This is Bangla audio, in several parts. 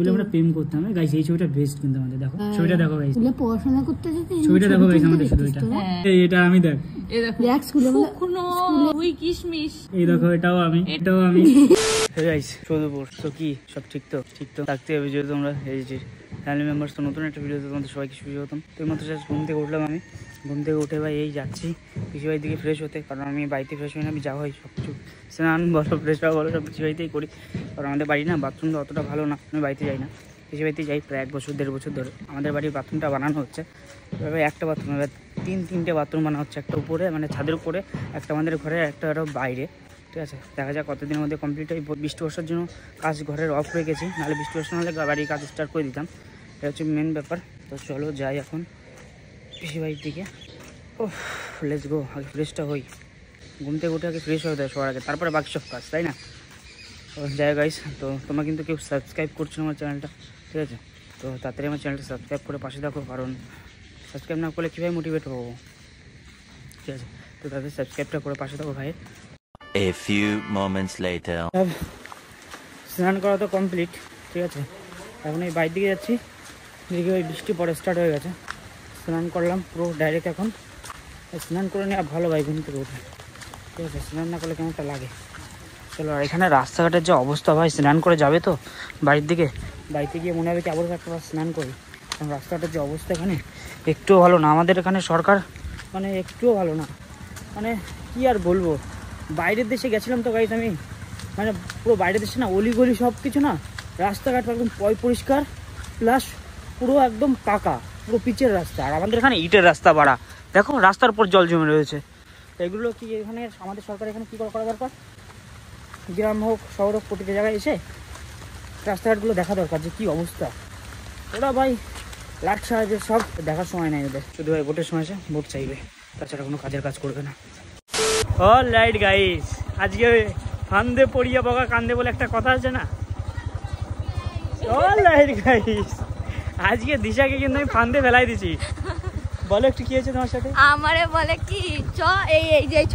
স্কুলে আমরা প্রেম করতাম গাইস। এই ছবিটা বেস্ট কিন্তু আমাদের, দেখো ছবিটা দেখো গাইস, স্কুলে পড়াশোনা করতে যেতে ছবিটা দেখো গাইস আমাদের, শুধু এটা আমি দেখ, এই দেখো স্কুলে ওই কিশমিশ, এই দেখো এটাও আমি গাইস। চৌধুপুর তো কি সব ঠিক তো থাকতে হবে, যেহেতু তোমরা এই যে ফ্যামিলি মেম্বার্স, তো নতুন একটা ভিডিওতে তোমাদের সবাইকে সুযোগ। তুই মাত্র ঘুম থেকে উঠলাম, আমি ঘুম থেকে উঠে ভাই এই যাচ্ছি পিসিবাড়ির দিকে ফ্রেশ হতে, কারণ আমি বাড়িতে ফ্রেশ হই না, আমি যাওয়া হয় সব কিছু স্নান বলো ফ্রেশ হওয়া বলো সব পিসিবাড়িতেই করি, কারণ আমাদের বাড়ি না বাথরুমটা অতটা ভালো না, আমি বাড়িতে যাই না, পিসিবাড়িতে যাই প্রায় 1 বছর 1.5 বছর ধরে। আমাদের বাড়ির বাথরুমটা বানানো হচ্ছে, এভাবে একটা বাথরুম, এবার 3-3টে বাথরুম বানানো হচ্ছে, একটা উপরে মানে ছাদের উপরে, একটা আমাদের ঘরে, একটা আরও বাইরে, ঠিক আছে। দেখা যাক কতদিনের মধ্যে কমপ্লিট হয়। বৃষ্টি বর্ষার জন্য কাজ ঘরের অফ রেখেছি, নাহলে বৃষ্টি বর্ষা নাহলে বাড়ির কাজ স্টার্ট করে দিতাম, এটা হচ্ছে মেন ব্যাপার। তো চলো যাই এখন পিসিবাড়ির দিকে। ও লেটস গো, আগে ফ্রেশটা হই, ঘুম থেকে উঠে আগে ফ্রেশ হয়ে দেয় সবার আগে, তারপরে বাকি সব কাজ, তাই না? যাই গাইস, তো তোমরা কিন্তু কেউ সাবস্ক্রাইব করছো আমার চ্যানেলটা, ঠিক আছে? তো তাড়াতাড়ি আমার চ্যানেলটা সাবস্ক্রাইব করে পাশে দেখো, কারণ সাবস্ক্রাইব না করলে কীভাবে মোটিভেট হবো, ঠিক আছে? তো তাদের সাবস্ক্রাইবটা করে পাশে দেখো ভাই। A few moments later. স্নান করা তো কমপ্লিট, ঠিক আছে। এখন এই বাইরের দিকে যাচ্ছি, এদিকে ওই বৃষ্টি পরে স্টার্ট হয়ে গেছে, স্নান করলাম পুরো ডাইরেক্ট। এখন স্নান করে নিয়ে ভালো ভাই ঘুম থেকে উঠে, ঠিক আছে? স্নান না করলে কেমনটা লাগে। চলো, আর এখানে রাস্তাঘাটের যে অবস্থা ভাই, স্নান করে যাবে তো বাড়ির দিকে, বাড়িতে গিয়ে মনে হবে কি আবার একটা স্নান করি, কারণ রাস্তাঘাটের যে অবস্থা এখানে একটুও ভালো না। আমাদের এখানে সরকার মানে একটুও ভালো না, মানে কি আর বলবো। বাইরের দেশে গেছিলাম তো গাইস আমি, মানে পুরো বাইরের দেশে না অলিগলি সব কিছু না, রাস্তাঘাট একদম পরিষ্কার, প্লাস পুরো একদম পাকা, পুরো পিচের রাস্তা। আর আমাদের এখানে ইটের রাস্তা বাড়া, দেখো রাস্তার উপর জল জমে রয়েছে। এগুলো কি এখানে আমাদের সরকার এখানে কী করা দরকার, গ্রাম হোক শহর হোক প্রতিটা জায়গায় এসে রাস্তাঘাটগুলো দেখা দরকার যে কী অবস্থা। ওরা ভাই লাট সাহায্যে সব দেখার সময় নেই ওদের, শুধু ভাই ভোটের সময় এসে ভোট চাইবে, তাছাড়া কোনো কাজের কাজ করবে না। অলরাইট গাইস, আজকে ফান্দে পড়িয়া বগা কান্দে বলে একটা কথা আছে না, অলরাইট গাইস, আজকে দিশাকে কিন্তু আমি ফান্দে ফেলাই দিছি। বলো একটু কি হয়েছে তোমার সাথে? আমারে বলে কি চ এই যে এই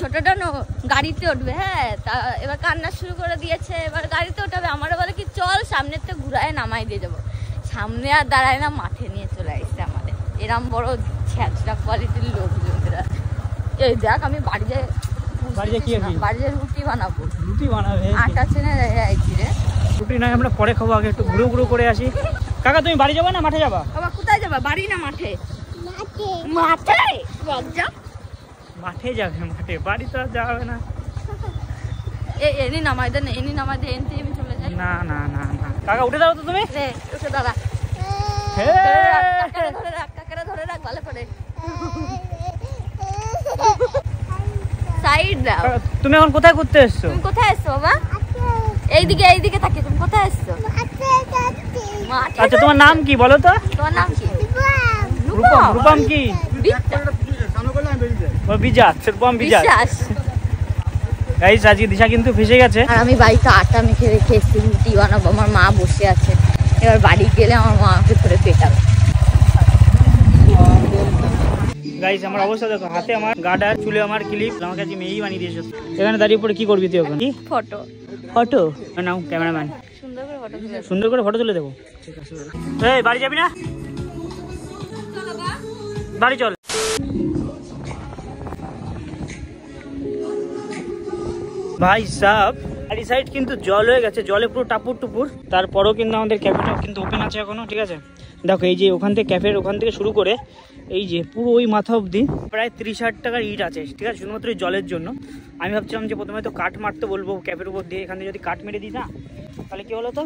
ছোটটা নো গাড়িতে উঠবে, হ্যাঁ তা এবার কান্না শুরু করে দিয়েছে, এবার গাড়িতে উঠাবে। আমারে বলে কি চল সামনের তো ঘুরায় নামাই দিয়ে যাবো, সামনে আর দাঁড়ায় না, মাঠে নিয়ে চলে আসছে আমাদের। এরম বড় ছ্যাঁচড়া কোয়ালিটির লোকজনরা। এই দেখ আমি বাড়ি যাই রুটি বানাবো, রুটি বানাবে, আটা চেনে যাইছি রে। রুটি নয় আমরা পরে খাবো, আগে একটু ঘুরো করে আসি। কাকা তুমি বাড়ি যাবা না মাঠে যাবা? বাবা কোথায় যাবা? বাড়ি না মাঠে? মাঠে মাঠে যাবে, মাঠে, বাড়ি তো আর যাবে না। এনি নামাই দেন, এনি আমি চলে যাই। না না না না কাকা উঠে দাও তো তুমি, উঠে দাঁড়া, ধরে রাখ ভালো করে, সাইড দাও। তুমি এখন কোথায় ঘুরতে এসছো? তুমি কোথায় এসছো বাবা? এইদিকে তাকি, তুমি কোথায় এসছো? আচ্ছা তোমার নাম কি বলো তো? তোমার নাম কি? রূপম কি? বিজাস। গাইস আজকে দিশা কিন্তু ফেসে গেছে। আর আমি বাড়িতে আটা মেখে রেখে এসেছি, রুটি বানাবো। আমার মা বসে আছে, এবার বাড়ি গেলে আমার মা আমাকে ধরে পেটাবে। গাইস আমার অবস্থা দেখো, হাতে আমার গার্ডার, চুলে আমার ক্লিপ, আমাকে আজকে মেয়েই বানিয়ে দিয়েছো। এখানে দাঁড়িয়ে পড়ে কি করবি তুই ওখানে? ফটো নাও, ক্যামেরাম্যান সুন্দর করে ফটো তুলে দেবো। ঠিক আছে, এই বাড়ি যাবি না? বাড়ি চল। ভাই সাহেব বাড়ি সাইড কিন্তু জল হয়ে গেছে, জলে পুরো টাপুর টুপুর। তারপরেও কিন্তু আমাদের ক্যাফেটা কিন্তু ওপেন আছে এখনো, ঠিক আছে। দেখো এই যে ওখান থেকে ক্যাফের ওখান থেকে শুরু করে এই যে পুরো ওই মাথা অবধি প্রায় 30-60 টাকার ইট আছে, ঠিক আছে, শুধুমাত্র এই জলের জন্য। আমি ভাবছিলাম যে প্রথমে তো কাঠ মারতে বলবো ক্যাফের উপর দিয়ে, এখান থেকে যদি কাঠ মেরে দিই না তাহলে কি হলো, তো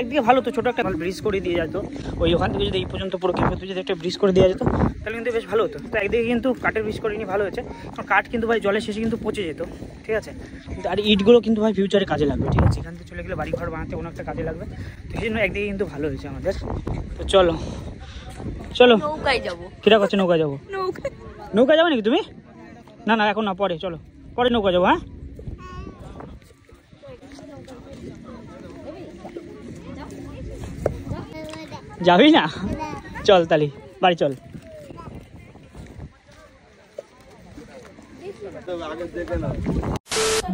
একদিকে ভালো, তো ছোটো একটা ব্রিজ করে দিয়ে যেত, ওই ওখান থেকে যদি এই পর্যন্ত পুরো ক্যাফে যদি একটা ব্রিজ করে দেওয়া যেত তাহলে কিন্তু বেশ ভালো হতো। তো একদিকে কিন্তু কাঠের ব্রিজ করে নিয়ে ভালো হয়েছে, কারণ কাঠ কিন্তু ভাই জলের শেষে কিন্তু পচে যেত, ঠিক আছে। আর ইটগুলো কিন্তু ভাই ফিউচারে কাজে লাগবে, ঠিক আছে, এখান থেকে চলে গেলে বাড়ি ঘর বানাতে কোনো একটা কাজে লাগবে, তো সেই জন্য একদিকে কিন্তু ভালো হয়েছে আমাদের। তো চলো নৌকায় যাবো। কিরা করছে? নৌকা যাবো? নৌকা যাবো নাকি তুমি? না না এখন না, পরে, চলো পরে নৌকা যাবো। হ্যাঁ যাবি না? চল তাহলে বাড়ি চল।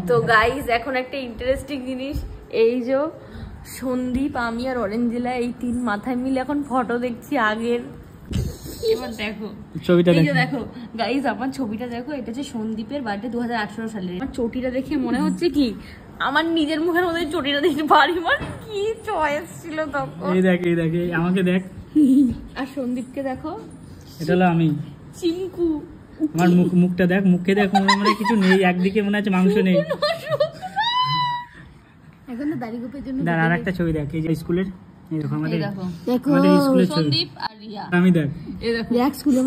তো গাইস এখন একটা ইন্টারেস্টিং জিনিস, এই যে সন্দীপ, আমি আর অরেঞ্জিলা এই 3 মাথায় মিলে এখন ফটো দেখছি আগের। এবার দেখো ছবিটা দেখো গাইস, আমার ছবিটা দেখো। এটা হচ্ছে সন্দীপের বার্থডে 2018 সালে। আমার চটিটা দেখে মনে হচ্ছে কি আমার নিজের মুখের মধ্যে চটিটা দেখতে পারি। আমার কি চয়েস ছিল তখন। এই দেখ আমাকে দেখ। আর সন্দীপকে দেখো, এটা হলো আমি। চিঙ্কু, আমার মুখটা দেখ, মুখে দেখ, মানে কিছু নেই, একদিকে মনে হচ্ছে মাংস নেই। এখন তো দাড়ি গোপের জন্য দাঁড়া, আর একটা ছবি দেখ, এই যে স্কুলের, এই দেখো আমাদের দেখো স্কুলের ছবি। সন্দীপ আর রিয়া, আমি দেখ, এই দেখো দেখ স্কুলের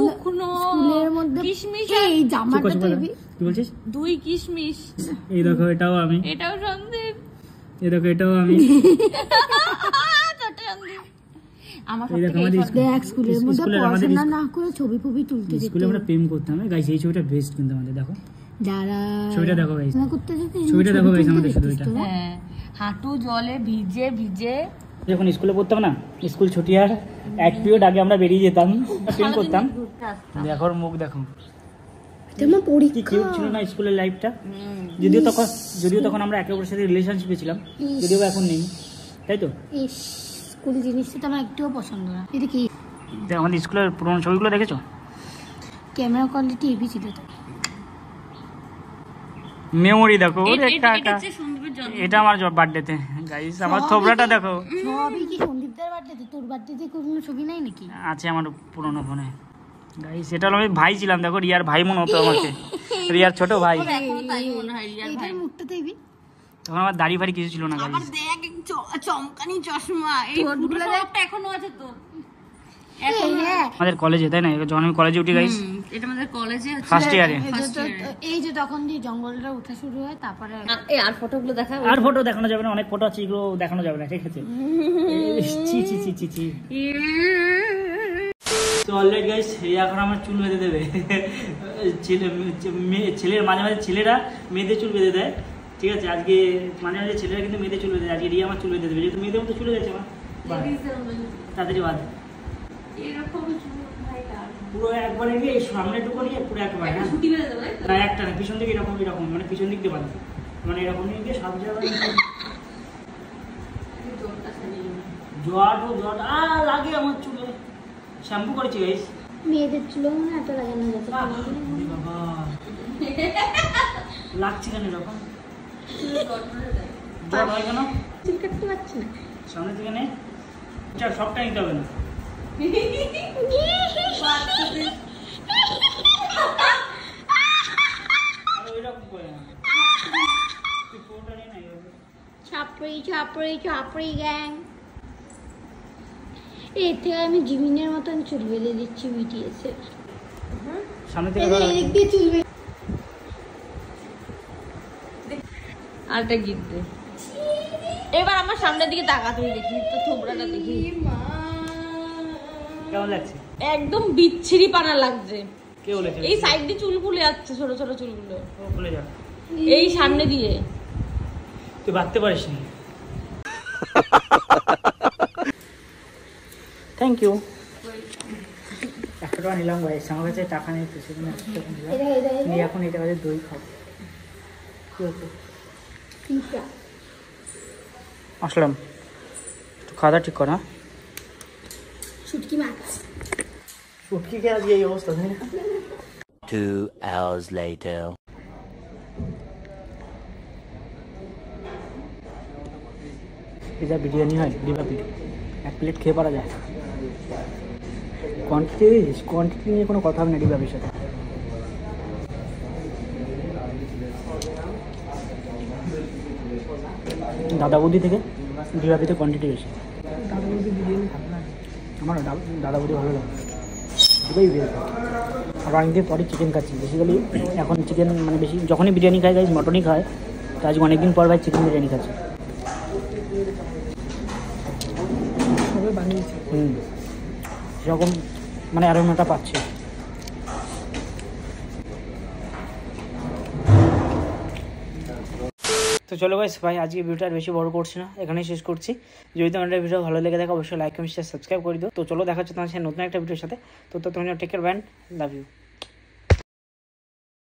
মধ্যে কিশমিশ, এই জামাটা তো কি বলছিস? 2 কিশমিশ। এই দেখো এটাও আমি, এটাও সন্দীপ, এই দেখো এটাও আমি। আমার এই দেখো আমাদের দেখ স্কুলের মধ্যে স্কুলের আমাদের পড়াশোনা না করে ছবি তুলতে যেত। স্কুলে আমরা প্রেম করতাম। গাইস এই ছবিটা বেস্ট কিন্তু আমাদের, দেখো যারা ছবিটা দেখো গাইস, না করতে যেত ছবিটা দেখো গাইস আমাদের শুধু এটা। হ্যাঁ, হাঁটু জলে ভিজে ভিজে যখন স্কুলে পড়তাম না, স্কুল ছুটি আর 1 পিরিয়ড আগে আমরা বেরিয়ে যেতাম, প্রেম করতাম। দেখো ওর মুখ দেখো, যেমন কি পরীক্ষা কিউট ছিল না স্কুলের লাইফটা। যদিও তখন আমরা একে অপরের সাথে রিলেশনশিপে ছিলাম, যদিও এখন নেই, তাই তো। ইস, স্কুল জিনিসটা তো আমার একটুও পছন্দ না। এটা কি দেখ আমাদের স্কুলের পুরোনো ছবিগুলো দেখেছো? ক্যামেরা কোয়ালিটি হেভি ছিল তো। মেমোরি দেখো, সন্দীপের জন্ম। এটা আমার বার্থডেতে গাইস, আমার থোবরাটা দেখো। সবই কি সন্দীপদের বার্থডেতে? তোর বার্থডেতে কোনো ছবি নাই নাকি? আছে আমার পুরোনো ফোনে গাইস। এটা হলো আমি ভাই ছিলাম, দেখো রিয়ার ভাই মনে হতো আমাকে, রিয়ার ছোট ভাই। এখনো তাই মনে হয় রিয়ার ভাই। এটার মুখটা দেখবি, তখন আমার দাড়ি ফাড়ি কিছু ছিল না গাইস। আবার দেখ চমকানি চশমা, এই ফুটগুলো একটা এখনো আছে তো। হ্যাঁ আমাদের কলেজে, তাই না? যখন আমি কলেজে উঠি গাইস, এটা আমাদের কলেজে ফার্স্ট ইয়ারে। এই যে তখন যে জঙ্গলটা উঠা শুরু হয়, তারপরে আর ফটোগুলো দেখা। আর ফটো দেখানো যাবে না, অনেক ফটো আছে, এগুলো দেখানো যাবে না, ঠিক আছে? চি চি চি চি চি। তো অলরেডি গাইস, এখন আমার চুল বেঁধে দেবে। ছেলের মাঝে মাঝে ছেলেরা মেয়েদের চুল বেঁধে দেয়, ঠিক আছে? আজকে মাঝে মাঝে ছেলেরা কিন্তু মেয়েদের চুল বেঁধে দেয়, আজকে রিয়া আমার চুল বেঁধে দেবে, যেহেতু মেয়েদের মতো চুলে যাচ্ছে আমার। তাড়াতাড়ি বাদ, পুরো একবারে নিয়ে সামনে টুকু নিয়ে পুরো একবারে, হ্যাঁ না একটা না, পিছন দিকে এরকম এরকম, মানে পিছন দিক দিয়ে বাদ, মানে এরকম নিয়ে গিয়ে সব জায়গায় জট লাগে আমার চুলে। শ্যাম্পু করেছি গাইস। মেয়েদের চুলো মনে এত লাগে না, যাতে বাবা লাগছে কেন এরকম? জট হয় কেন? চুল কাটতে পারছি না। সামনে থেকে নে, সবটা নিতে হবে না। চাপড়ি গ্যাং। এর থেকে আমি জিমিনের মতন চুল বেঁধে দিচ্ছি BTS এর। সামনে থেকে এদিক দিয়ে চুল বেঁধে আরেকটা গিফট দে। এবার আমার সামনের দিকে তাকা, তুই দেখি তো থোবরাটা দেখি। কেমন লাগছে? একদম বিচ্ছিরি পানা লাগছে। কে বলেছে? এই সাইড দিয়ে চুল খুলে যাচ্ছে, ছোট ছোট চুলগুলো। ও খুলে যা, এই সামনে দিয়ে। তুই বাঁধতে পারিস নি। Thank you. 100 টাকা নিলাম গাইস, আমার কাছে টাকা নেই তো, সেজন্য 100 টাকা নিলাম। নিয়ে এখন এটা কাছে দই খাবো। কি হচ্ছে? আসলাম, একটু খাওয়া দাওয়া ঠিক কর। হ্যাঁ, শুটকি মাছ। শুটকি কে আজকে এই অবস্থা? 2 hours later. পিজা বিরিয়ানি হয়, ডিবা পিট 1 প্লেট খেয়ে পারা যায়। কোয়ান্টিটি নিয়ে কোনো কথা হবে না ডিবাবির সাথে। দাদা বৌদি থেকে ডিবাবিতে কোয়ান্টিটি বেশি। আমার দাদা বৌদি ভালো লাগে, এটাই বেশ। আর অনেকদিন পরে চিকেন খাচ্ছি, বেসিক্যালি এখন চিকেন মানে বেশি যখনই বিরিয়ানি খাই গাইজ মটনই খায়, তো আজকে অনেকদিন পর ভাই চিকেন বিরিয়ানি খাচ্ছি। সেরকম মানে অ্যারোমাটা পাচ্ছি। তো চলো গাইস, ভাই আজকে ভিডিওটা আর বেশি বড় করছি না, এখানেই শেষ করছি। যদি তোমাদের ভিডিও ভালো লেগে থাকে অবশ্যই লাইক কমেন্ট সাবস্ক্রাইব করে দিও। তো চলো দেখা হচ্ছে তোমার সাথে নতুন একটা ভিডিওর সাথে। তো তোমরা take care, band, love you.